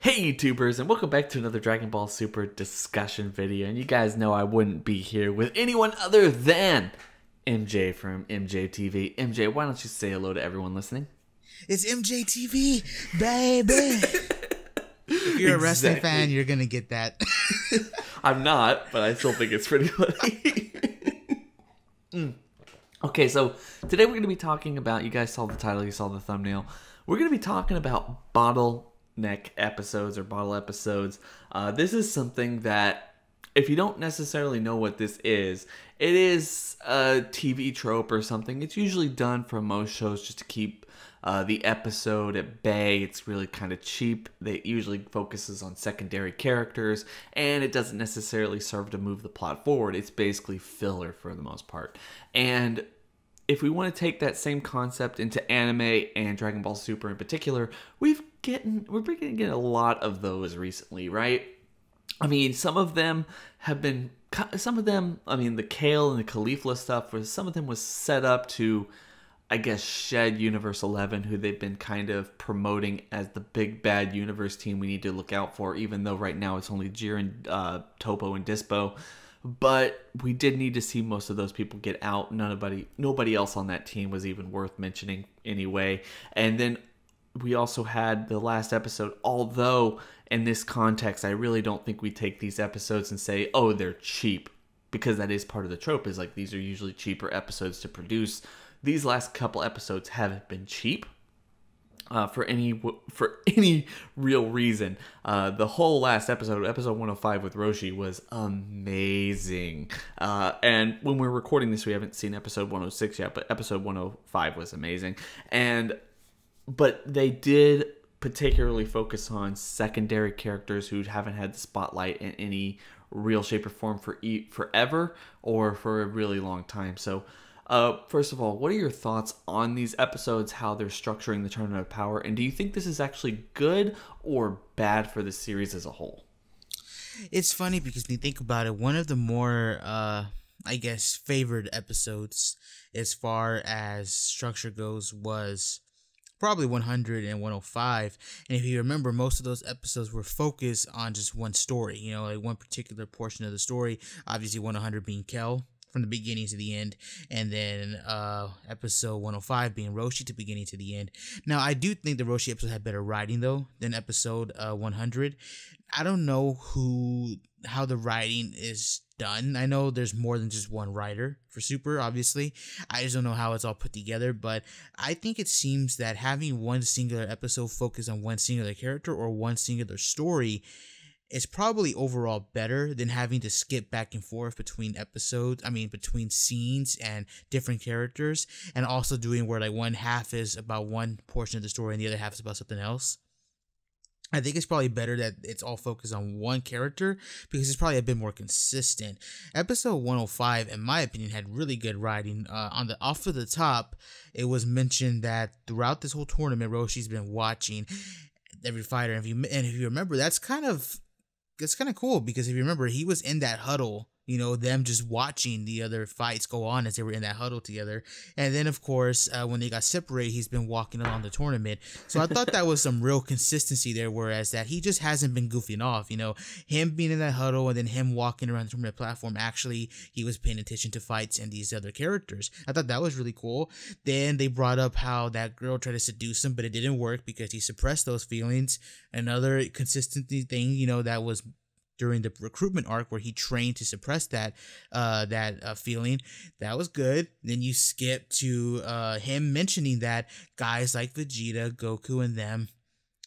Hey YouTubers, and welcome back to another Dragon Ball Super discussion video. And you guys know I wouldn't be here with anyone other than MJ from MJxTV. MJ, why don't you say hello to everyone listening? It's MJxTV, baby. If you're a wrestling fan, you're gonna get that. I'm not, but I still think it's pretty funny. Okay, so today we're going to be talking about, you guys saw the title, you saw the thumbnail. We're going to be talking about bottleneck episodes or bottle episodes. This is something that, if you don't necessarily know what this is, it is a TV trope or something. It's usually done for most shows just to keep the episode at bay. It's really kind of cheap. It usually focuses on secondary characters, and it doesn't necessarily serve to move the plot forward. It's basically filler for the most part. And if we want to take that same concept into anime and Dragon Ball Super in particular, we're beginning to get a lot of those recently, right? I mean, some of them, I mean, the Kale and the Caulifla stuff, some of them was set up to, I guess, shed Universe 11, who they've been kind of promoting as the big bad universe team we need to look out for, even though right now it's only Jiren, Topo, and Dispo. But we did need to see most of those people get out. Nobody else on that team was even worth mentioning anyway. And then we also had the last episode, although in this context, I really don't think we take these episodes and say, oh, they're cheap. Because that is part of the trope, is like these are usually cheaper episodes to produce. These last couple episodes haven't been cheap. For any real reason. The whole last episode 105 with Roshi, was amazing. And when we're recording this, we haven't seen episode 106 yet, but episode 105 was amazing. But they did particularly focus on secondary characters who haven't had the spotlight in any real shape or form forever or for a really long time. So first of all, what are your thoughts on these episodes, how they're structuring the Tournament of Power, and do you think this is actually good or bad for the series as a whole? It's funny because when you think about it, one of the more, I guess, favored episodes as far as structure goes was probably 100 and 105. And if you remember, most of those episodes were focused on just one story, you know, like one particular portion of the story. Obviously, 100 being Kale from the beginning to the end, and then episode 105 being Roshi to beginning to the end. Now, I do think the Roshi episode had better writing though than episode 100. I don't know how the writing is done. I know there's more than just one writer for Super, obviously. I just don't know how it's all put together, but I think it seems that having one singular episode focus on one singular character or one singular story is probably overall better than having to skip back and forth between episodes, between scenes and different characters, and also doing where like one half is about one portion of the story and the other half is about something else. I think it's probably better that it's all focused on one character because it's probably a bit more consistent. Episode 105, in my opinion, had really good writing. Off of the top, it was mentioned that throughout this whole tournament, Roshi's been watching every fighter. And if you remember, that's kind of cool because if you remember, he was in that huddle, you know, them just watching the other fights go on as they were in that huddle together. And then, of course, when they got separated, he's been walking along the tournament. So I thought that was some real consistency there, whereas that he just hasn't been goofing off, you know, him being in that huddle and then him walking around the tournament platform. Actually, he was paying attention to fights and these other characters. I thought that was really cool. Then they brought up how that girl tried to seduce him, but it didn't work because he suppressed those feelings. Another consistency thing, you know, that was during the recruitment arc where he trained to suppress that feeling. That was good. Then you skip to him mentioning that guys like Vegeta, Goku, and them,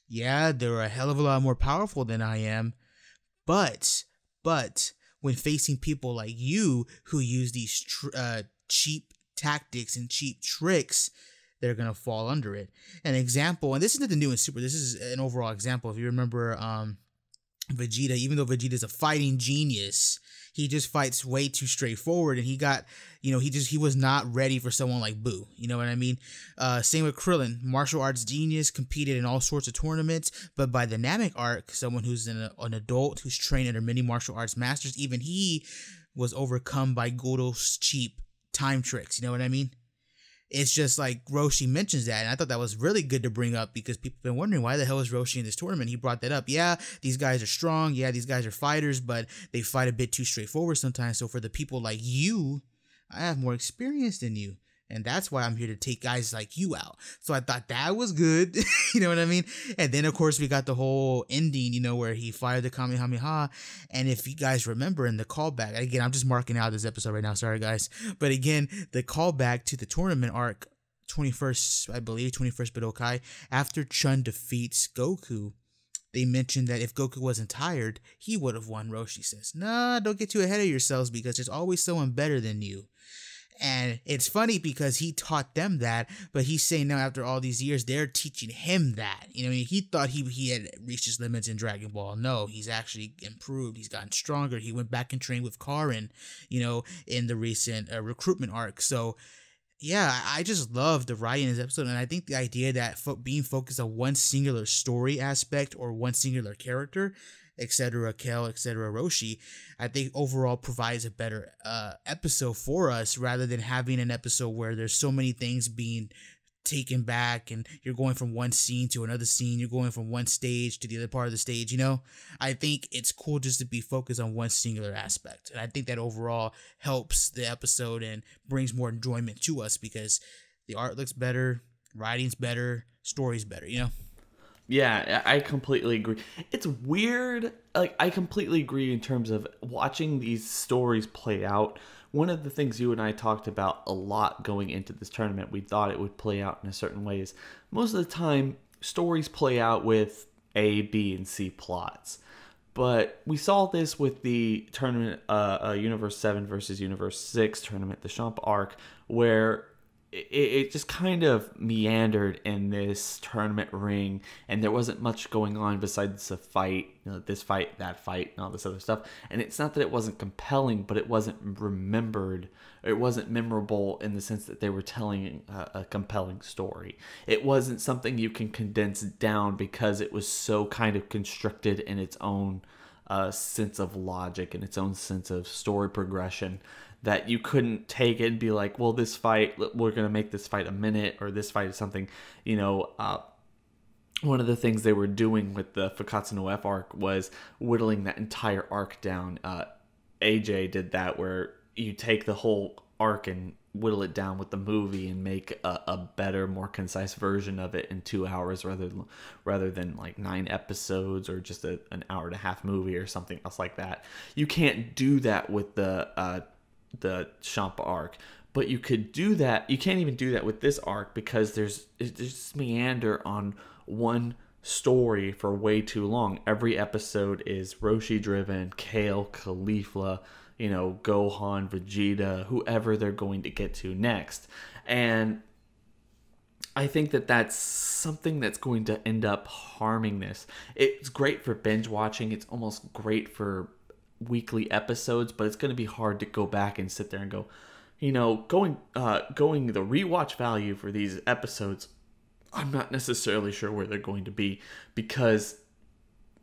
yeah, they're a hell of a lot more powerful than I am, but when facing people like you who use these cheap tactics and cheap tricks, they're gonna fall under it. An example, and this isn't the new in Super, this is an overall example. If you remember Vegeta, even though Vegeta's a fighting genius, he just fights way too straightforward, and he got, you know, he was not ready for someone like Boo. You know what I mean? Same with Krillin, martial arts genius, competed in all sorts of tournaments, but by the Namek arc, someone who's an adult who's trained under many martial arts masters, even he was overcome by Goto's cheap time tricks. You know what I mean? it's just like Roshi mentions that, and I thought that was really good to bring up because people have been wondering why the hell is Roshi in this tournament. He brought that up. Yeah, these guys are strong. Yeah, these guys are fighters, but they fight a bit too straightforward sometimes. So for the people like you, I have more experience than you. And that's why I'm here to take guys like you out. So I thought that was good. You know what I mean? And then, of course, we got the whole ending, you know, where he fired the Kamehameha. And if you guys remember in the callback, again, I'm just marking out this episode right now. Sorry, guys. But again, the callback to the tournament arc, 21st, I believe, 21st Budokai, after Chun defeats Goku, they mentioned that if Goku wasn't tired, he would have won. Roshi says, nah, don't get too ahead of yourselves because there's always someone better than you. And it's funny because he taught them that, but he's saying now after all these years, they're teaching him that. You know, he thought he had reached his limits in Dragon Ball. No, he's actually improved. He's gotten stronger. He went back and trained with Karin, you know, in the recent recruitment arc. So, yeah, I just love the writing in this episode. And I think the idea that being focused on one singular story aspect or one singular character, etc., Kale, etc., Roshi, I think overall provides a better episode for us rather than having an episode where there's so many things being taken back and you're going from one scene to another scene, you're going from one stage to the other part of the stage, you know? I think it's cool just to be focused on one singular aspect. And I think that overall helps the episode and brings more enjoyment to us because the art looks better, writing's better, story's better, you know? Yeah, I completely agree. It's weird. Like, I completely agree in terms of watching these stories play out. One of the things you and I talked about a lot going into this tournament, we thought it would play out in a certain way, is most of the time, stories play out with A, B, and C plots. But we saw this with the tournament, Universe 7 versus Universe 6 tournament, the Champ arc, where it just kind of meandered in this tournament ring, and there wasn't much going on besides the fight, you know, this fight, that fight, and all this other stuff. And it's not that it wasn't compelling, but it wasn't remembered. It wasn't memorable in the sense that they were telling a compelling story. It wasn't something you can condense down because it was so kind of constricted in its own sense of logic and its own sense of story progression, that you couldn't take it and be like, well, this fight, we're going to make this fight a minute, or this fight is something, you know, one of the things they were doing with the Fakatsu no F arc was whittling that entire arc down. AJ did that, where you take the whole arc and whittle it down with the movie and make a better, more concise version of it in 2 hours rather than like 9 episodes or just an hour and a half movie or something else like that. You can't do that with the Champa arc, but you could do that. You can't even do that with this arc because there's just meander on one story for way too long. Every episode is Roshi driven, Kale, Caulifla, you know, Gohan, Vegeta, whoever they're going to get to next. And I think that that's something that's going to end up harming this. It's great for binge watching. It's almost great for weekly episodes, but it's going to be hard to go back and sit there and go, you know, going the rewatch value for these episodes, I'm not necessarily sure where they're going to be, because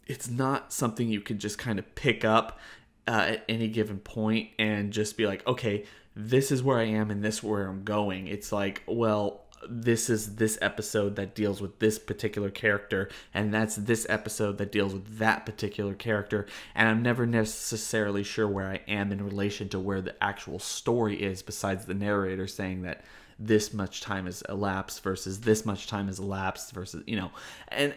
it's not something you can just kind of pick up at any given point and just be like, okay, this is where I am and this is where I'm going. It's like, well, this is this episode that deals with this particular character, and that's this episode that deals with that particular character, and I'm never necessarily sure where I am in relation to where the actual story is, besides the narrator saying that this much time has elapsed versus this much time has elapsed versus, you know, and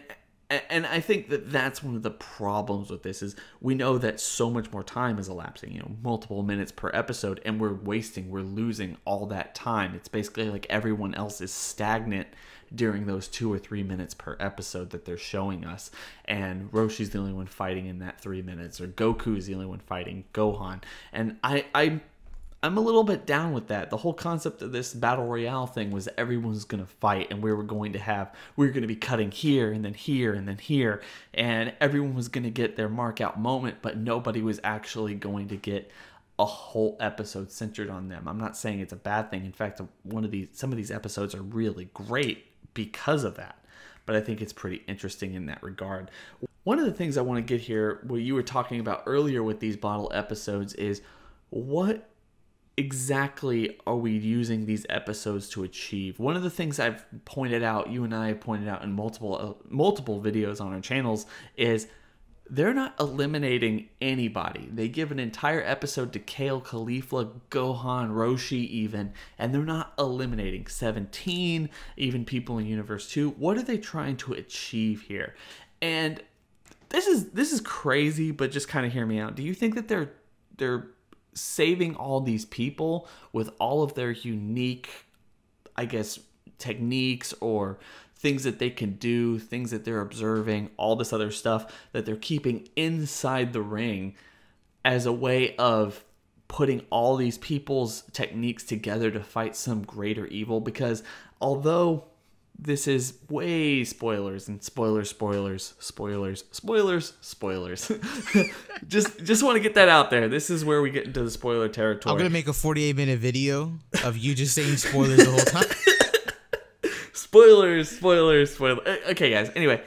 I think that that's one of the problems with this, is we know that so much more time is elapsing, you know, multiple minutes per episode, and we're losing all that time. It's basically like everyone else is stagnant during those 2 or 3 minutes per episode that they're showing us. And Roshi's the only one fighting in that 3 minutes, or Goku is the only one fighting Gohan. And I'm a little bit down with that. The whole concept of this battle royale thing was that everyone's going to fight, and we were going to be cutting here and then here and then here, and everyone was going to get their mark out moment, but nobody was actually going to get a whole episode centered on them. I'm not saying it's a bad thing. In fact, some of these episodes are really great because of that. But I think it's pretty interesting in that regard. One of the things I want to get here, what you were talking about earlier with these bottle episodes, is what exactly are we using these episodes to achieve? One of the things I've pointed out, you and I have pointed out in multiple videos on our channels, is they're not eliminating anybody. They give an entire episode to Kale, Caulifla, Gohan, Roshi even, and they're not eliminating 17, even people in Universe 2. What are they trying to achieve here? And this is crazy, but just kind of hear me out. Do you think that they're saving all these people with all of their unique, I guess, techniques or things that they can do, things that they're observing, all this other stuff that they're keeping inside the ring as a way of putting all these people's techniques together to fight some greater evil? Because although this is way spoilers and spoilers. just want to get that out there. This is where we get into the spoiler territory. I'm gonna make a 48-minute video of you just saying spoilers the whole time. Spoilers. Okay, guys. Anyway,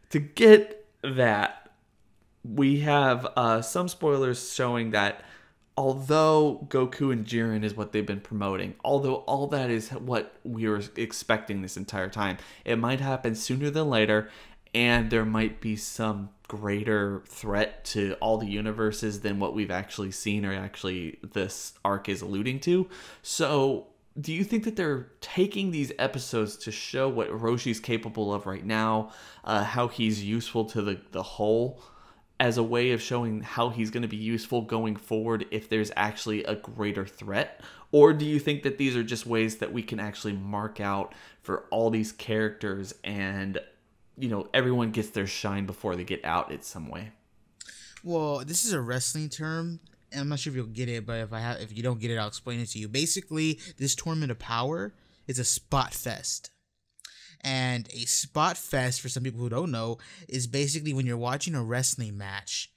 to get that, we have some spoilers showing that although Goku and Jiren is what they've been promoting, although all that is what we were expecting this entire time, it might happen sooner than later, and there might be some greater threat to all the universes than what we've actually seen or actually this arc is alluding to. So do you think that they're taking these episodes to show what Roshi's capable of right now, how he's useful to the whole, as a way of showing how he's going to be useful going forward if there's actually a greater threat? Or do you think that these are just ways that we can actually mark out for all these characters and, you know, everyone gets their shine before they get out in some way? Well, this is a wrestling term. I'm not sure if you'll get it, but if you don't get it, I'll explain it to you. Basically, this Tournament of Power is a spot fest. And a spot fest, for some people who don't know, is basically when you're watching a wrestling match,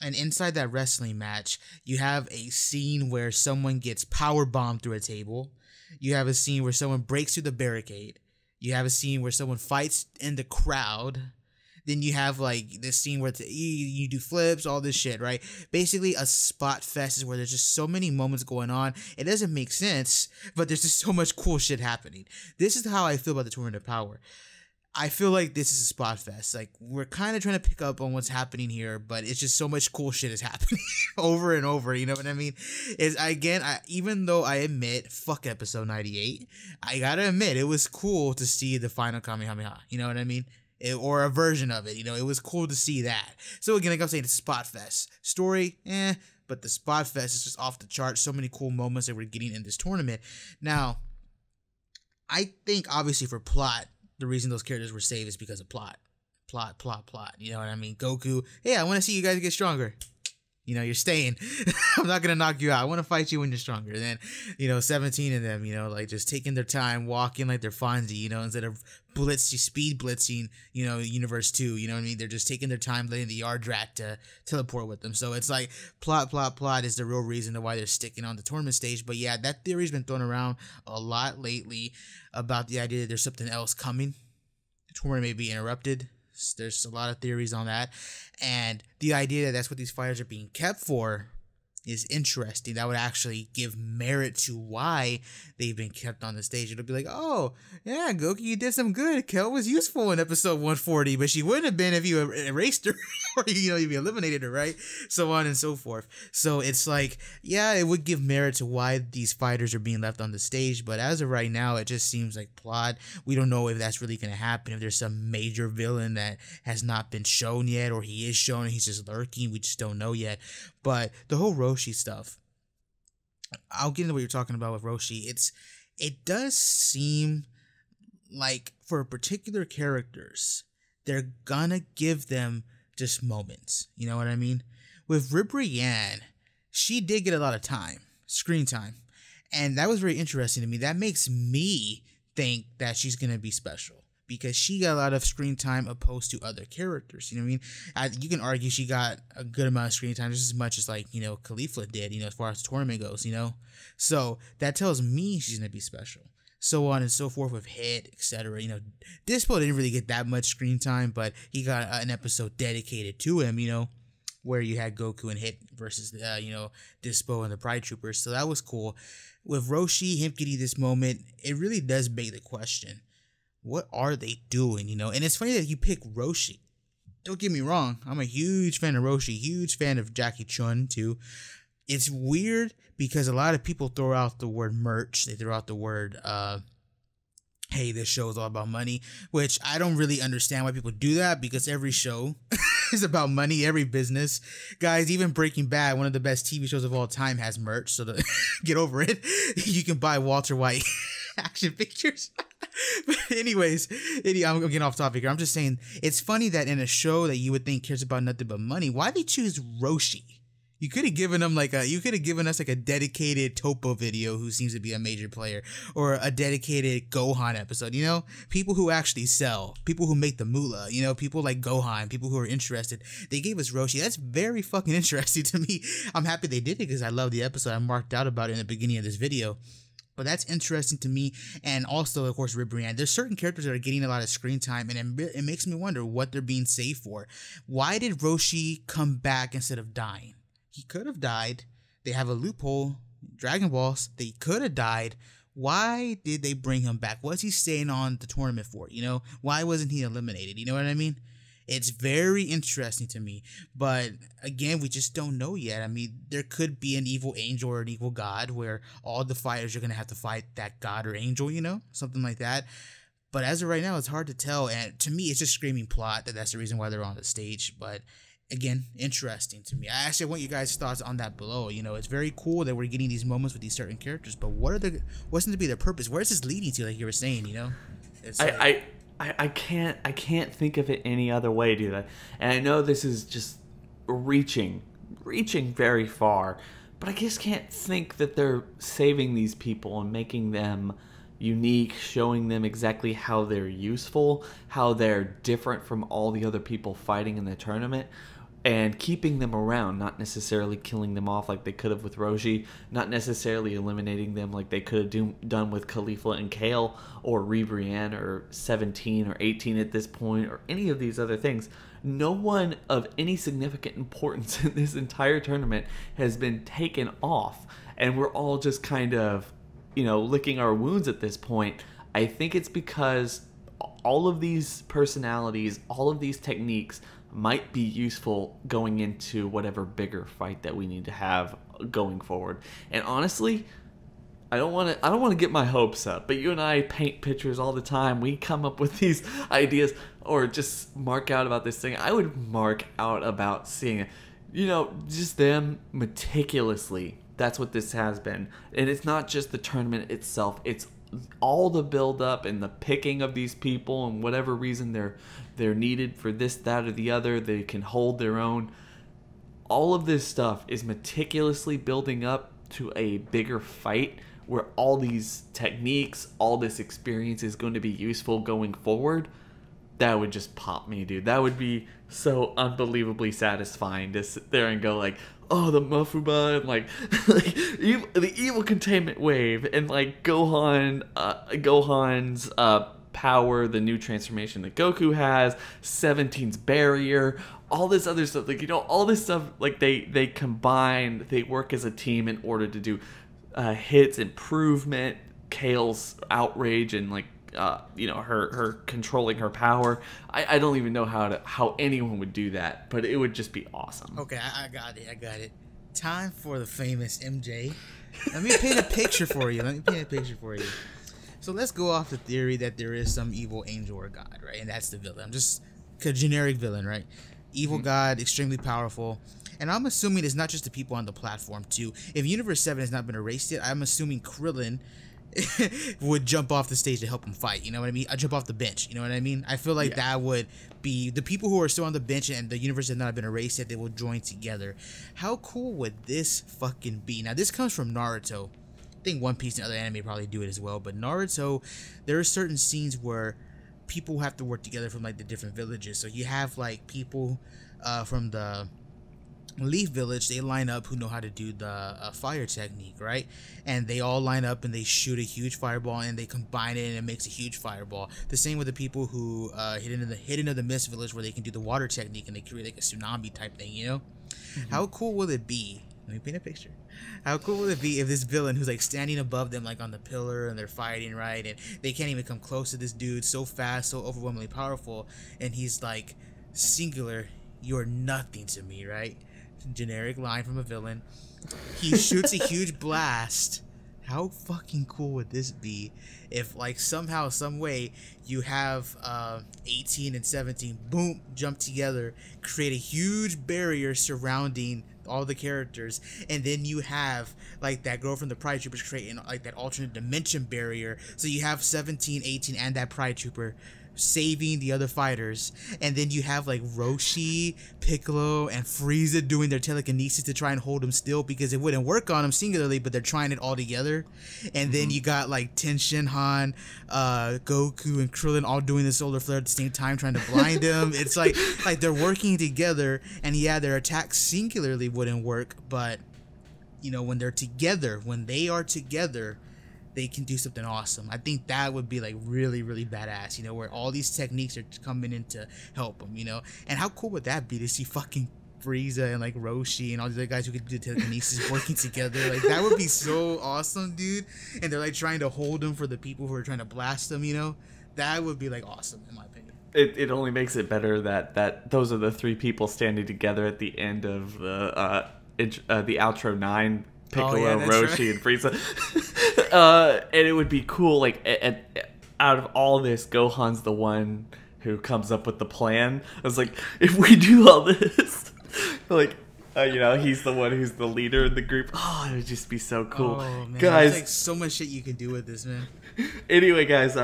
and inside that wrestling match, you have a scene where someone gets power bombed through a table. You have a scene where someone breaks through the barricade. You have a scene where someone fights in the crowd. Then you have like this scene where you do flips, all this shit, right? Basically, a spot fest is where there's just so many moments going on. It doesn't make sense, but there's just so much cool shit happening. This is how I feel about the Tournament of Power. I feel like this is a spot fest. Like, we're kind of trying to pick up on what's happening here, but it's just so much cool shit is happening over and over. You know what I mean? Even though I admit, fuck episode 98, I gotta admit, it was cool to see the final Kamehameha. You know what I mean? Or a version of it, you know, it was cool to see that. So again, like I'm saying, it's Spot Fest. Story, but the Spot Fest is just off the charts. So many cool moments that we're getting in this tournament. Now, I think obviously for plot, the reason those characters were saved is because of plot. Plot. You know what I mean? Goku, hey, I want to see you guys get stronger. You know, you're staying. I'm not going to knock you out. I want to fight you when you're stronger. And then, you know, 17 of them, you know, like just taking their time, walking like they're Fonzie, you know, instead of speed blitzing, you know, Universe 2, you know what I mean? They're just taking their time, letting the Yardrat to teleport with them. So it's like plot is the real reason to why they're sticking on the tournament stage. But yeah, that theory's been thrown around a lot lately about the idea that there's something else coming. The tournament may be interrupted. There's a lot of theories on that, and the idea that that's what these fighters are being kept for is interesting. That would actually give merit to why they've been kept on the stage. It'll be like, oh, yeah, Goku, you did some good. Kel was useful in episode 140, but she wouldn't have been if you erased her or, you know, you eliminated her, right? So on and so forth. So it's like, yeah, it would give merit to why these fighters are being left on the stage, but as of right now, it just seems like plot. We don't know if that's really going to happen, if there's some major villain that has not been shown yet, or he is shown and he's just lurking. We just don't know yet. But the whole Roshi stuff, I'll get into what you're talking about with Roshi. It does seem like for particular characters, they're gonna give them just moments. You know what I mean? With Ribrianne, she did get a lot of time, screen time, and that was very interesting to me. That makes me think that she's gonna be special, because she got a lot of screen time opposed to other characters. You know what I mean? You can argue she got a good amount of screen time, just as much as, like, you know, Caulifla did, you know, as far as the tournament goes, you know? So that tells me she's going to be special. So on and so forth with Hit, etc. You know, Dispo didn't really get that much screen time, but he got an episode dedicated to him, you know? where you had Goku and Hit versus Dispo and the Pride Troopers. So that was cool. With Roshi, him getting this moment, it really does beg the question: what are they doing? And it's funny that you pick Roshi. Don't get me wrong, I'm a huge fan of Roshi, huge fan of Jackie Chun too. It's weird because a lot of people throw out the word merch. They throw out the word, hey, this show is all about money, which I don't really understand why people do that, because every show is about money, every business. Guys, even Breaking Bad, one of the best TV shows of all time, has merch, so to get over it. You can buy Walter White action pictures. But anyways, I'm getting off topic here. I'm just saying, it's funny that in a show that you would think cares about nothing but money, why they choose Roshi? You could have given them us like a dedicated Topo video who seems to be a major player, or a dedicated Gohan episode, people who actually sell, people who make the moolah, people like Gohan, people who are interested. They gave us Roshi. That's very fucking interesting to me. I'm happy they did it because I love the episode. I marked out about it in the beginning of this video. But that's interesting to me. And also, of course, Ribrianne. There's certain characters that are getting a lot of screen time, and it makes me wonder what they're being saved for. Why did Roshi come back instead of dying? He could have died. They have a loophole. Dragon Balls, they could have died. Why did they bring him back? What's he staying on the tournament for? Why wasn't he eliminated? You know what I mean? It's very interesting to me. But again, we just don't know yet. I mean, there could be an evil angel or an evil god where all the fighters are going to have to fight that god or angel, something like that. But as of right now, it's hard to tell. And to me, it's just screaming plot that's the reason why they're on the stage. But again, interesting to me. I actually want you guys' thoughts on that below. It's very cool that we're getting these moments with these certain characters, but what's going to be their purpose? Where is this leading to, like you were saying, It's I can't think of it any other way, dude. And I know this is just reaching very far, but I just can't think that they're saving these people and making them unique, showing them exactly how they're useful, how they're different from all the other people fighting in the tournament, and keeping them around, not necessarily killing them off like they could have with Roshi, not necessarily eliminating them like they could have done with Khalifa and Kale, or Ribrianne, or 17 or 18 at this point, or any of these other things. No one of any significant importance in this entire tournament has been taken off, and we're all just kind of, licking our wounds at this point. I think it's because all of these personalities, all of these techniques might be useful going into whatever bigger fight that we need to have going forward. And honestly, I don't want to get my hopes up, but you and I paint pictures all the time. We come up with these ideas or just mark out about this thing. I would mark out about seeing it, just them meticulously. That's what this has been. And it's not just the tournament itself. It's all the build up and the picking of these people, and whatever reason they're needed for this, that, or the other, they can hold their own. All of this stuff is meticulously building up to a bigger fight where all these techniques, all this experience is going to be useful going forward. That would just pop me, dude. That would be so unbelievably satisfying to sit there and go like, oh, the Mafuba, and like the evil containment wave, and like Gohan's power, the new transformation that Goku has, 17's barrier, all this other stuff, like, all this stuff, like they combine, they work as a team in order to do Hit's improvement, Kale's outrage, and like her controlling her power. I don't even know how anyone would do that, but it would just be awesome. Okay, I got it. Time for the famous MJ. Let me paint a picture for you. So let's go off the theory that there is some evil angel or god, right? And that's the villain. Just a generic villain, right? Evil god, extremely powerful. And I'm assuming it's not just the people on the platform too. If Universe 7 has not been erased yet, I'm assuming Krillin would jump off the stage to help him fight. You know what I mean? I jump off the bench. You know what I mean? I feel like that would be the people who are still on the bench and the universe has not been erased yet. They will join together. How cool would this fucking be? Now this comes from Naruto. I think One Piece and other anime probably do it as well. But Naruto, there are certain scenes where people have to work together from like the different villages. So you have like people from the Leaf Village, they line up who know how to do the fire technique, right? And they all line up and they shoot a huge fireball and they combine it and it makes a huge fireball. The same with the people who hit into the Mist Village, where they can do the water technique and they create like a tsunami type thing, How cool will it be? Let me paint a picture. How cool will it be if this villain who's like standing above them, like on the pillar, and they're fighting, right? And they can't even come close to this dude, so fast, so overwhelmingly powerful, and he's like, singular, you're nothing to me, right? Generic line from a villain. He shoots a huge blast. How fucking cool would this be if, like, somehow, some way, you have 18 and 17, boom, jump together, create a huge barrier surrounding all the characters, and then you have, like, that girl from the Pride Troopers creating, like, that alternate dimension barrier, so you have 17, 18, and that Pride Trooper saving the other fighters, and then you have like Roshi, Piccolo, and Frieza doing their telekinesis to try and hold him still because it wouldn't work on him singularly, but they're trying it all together. And then you got like Ten Shinhan, Goku, and Krillin all doing the solar flare at the same time, trying to blind him. It's like they're working together, and yeah, their attacks singularly wouldn't work, but you know, when they're together, when they are together, they can do something awesome. I think that would be like really, really badass, you know, where all these techniques are coming in to help them, you know. And how cool would that be to see fucking Frieza and like Roshi and all these other guys who could do telekinesis working together? Like, that would be so awesome, dude. And they're like trying to hold them for the people who are trying to blast them, you know. That would be like awesome in my opinion. It only makes it better that those are the three people standing together at the end of the outro 9. Piccolo, Roshi, and Frieza. And it would be cool, like, out of all this, Gohan's the one who comes up with the plan. I was like, if we do all this, like, you know, he's the one who's the leader in the group. Oh, it would just be so cool. Oh, man. Guys, there's like so much shit you can do with this, man. Anyway, guys,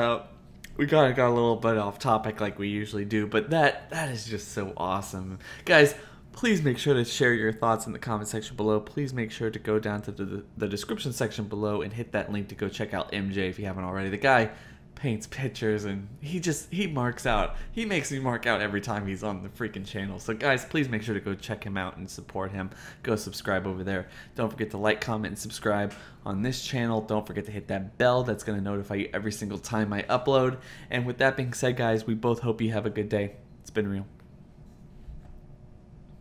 we got a little bit off topic like we usually do, but that is just so awesome. Guys, please make sure to share your thoughts in the comment section below. Please make sure to go down to the description section below and hit that link to go check out MJ if you haven't already. The guy paints pictures and he marks out. He makes me mark out every time he's on the freaking channel. So guys, please make sure to go check him out and support him. Go subscribe over there. Don't forget to like, comment, and subscribe on this channel. Don't forget to hit that bell. That's going to notify you every single time I upload. And with that being said, guys, we both hope you have a good day. It's been real.